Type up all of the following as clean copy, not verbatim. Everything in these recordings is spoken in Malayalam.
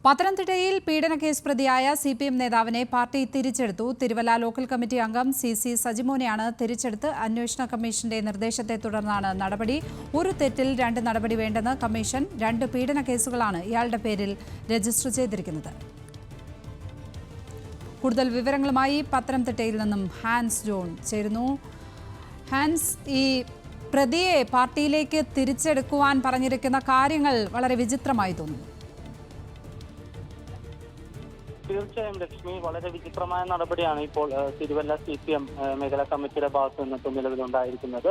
പത്തനംതിട്ടയിൽ പീഡനക്കേസ് പ്രതിയായ CPM നേതാവിനെ പാർട്ടി തിരിച്ചെടുത്തു. തിരുവല്ല ലോക്കൽ കമ്മിറ്റി അംഗം CC സജിമോനെയാണ് തിരിച്ചെടുത്ത്. അന്വേഷണ കമ്മീഷന്റെ നിർദ്ദേശത്തെ തുടർന്നാണ് നടപടി. ഒരു തെറ്റിൽ 2 നടപടി വേണ്ടെന്ന് കമ്മീഷൻ. 2 പീഡനക്കേസുകളാണ് ഇയാളുടെ പേരിൽ രജിസ്റ്റർ ചെയ്തിരിക്കുന്നത്. കൂടുതൽ വിവരങ്ങളുമായി പത്തനംതിട്ടയിൽ നിന്നും ഹാൻസ് ജോൺ ചേരുന്നു. ഹാൻസ്, ഈ പ്രതിയെ പാർട്ടിയിലേക്ക് തിരിച്ചെടുക്കുവാൻ പറഞ്ഞിരിക്കുന്ന കാര്യങ്ങൾ വളരെ വിചിത്രമായി തോന്നുന്നു. തീർച്ചയായും ലക്ഷ്മി, വളരെ വിചിത്രമായ നടപടിയാണ് ഇപ്പോൾ തിരുവല്ല CPM മേഖലാ കമ്മിറ്റിയുടെ ഭാഗത്തു നിന്നിട്ട് നിലവിലുണ്ടായിരിക്കുന്നത്.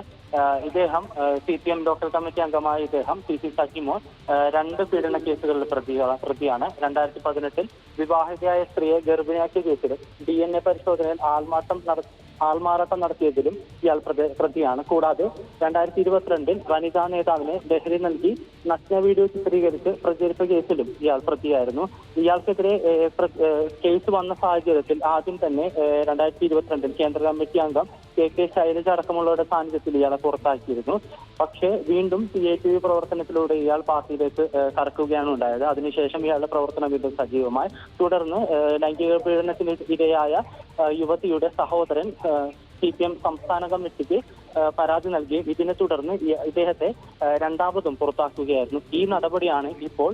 ഇദ്ദേഹം CPM ലോക്കൽ കമ്മിറ്റി അംഗമായ ഇദ്ദേഹം CC സജിമോൻ 2 പീഡന കേസുകളിൽ പ്രതിയാണ്. 2018 വിവാഹിതയായ സ്ത്രീയെ ഗർഭിണിയാക്കിയ കേസിൽ DNA പരിശോധനയിൽ ആൾമാറാട്ടം നടത്തിയതിലും ഇയാൾ പ്രതിയാണ്. കൂടാതെ 2022 വനിതാ നേതാവിനെ ലഹരി നൽകി നഗ്ന വീഡിയോ ചിത്രീകരിച്ച് പ്രചരിച്ച കേസിലും ഇയാൾ പ്രതിയായിരുന്നു. ഇയാൾക്കെതിരെ കേസ് വന്ന സാഹചര്യത്തിൽ ആദ്യം തന്നെ 2022 കേന്ദ്ര കമ്മിറ്റി അംഗം KK ശൈലജ അടക്കമുള്ളവരുടെ സാന്നിധ്യത്തിൽ ഇയാളെ പുറത്താക്കിയിരുന്നു. പക്ഷേ വീണ്ടും CATV പ്രവർത്തനത്തിലൂടെ ഇയാൾ പാർട്ടിയിലേക്ക് കടക്കുകയാണ് ഉണ്ടായത്. അതിനുശേഷം ഇയാളുടെ പ്രവർത്തനം വീണ്ടും സജീവമായി. തുടർന്ന് ലൈംഗിക പീഡനത്തിന് ഇരയായ യുവതിയുടെ സഹോദരൻ CPM സംസ്ഥാന കമ്മിറ്റിക്ക് പരാതി നൽകി. ഇതിനെ തുടർന്ന് ഇദ്ദേഹത്തെ രണ്ടാമതും പുറത്താക്കുകയായിരുന്നു. ഈ നടപടിയാണ് ഇപ്പോൾ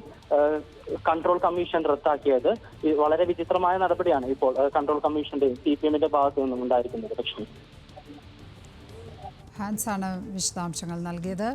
കൺട്രോൾ കമ്മീഷൻ റദ്ദാക്കിയത്. വളരെ വിചിത്രമായ നടപടിയാണ് ഇപ്പോൾ കൺട്രോൾ കമ്മീഷന്റെ CPMന്റെ ഭാഗത്തു നിന്നും ഉണ്ടായിരിക്കുന്നത്. ലക്ഷ്മി, ഹാൻസാണ് വിശദാംശങ്ങൾ നൽകിയത്.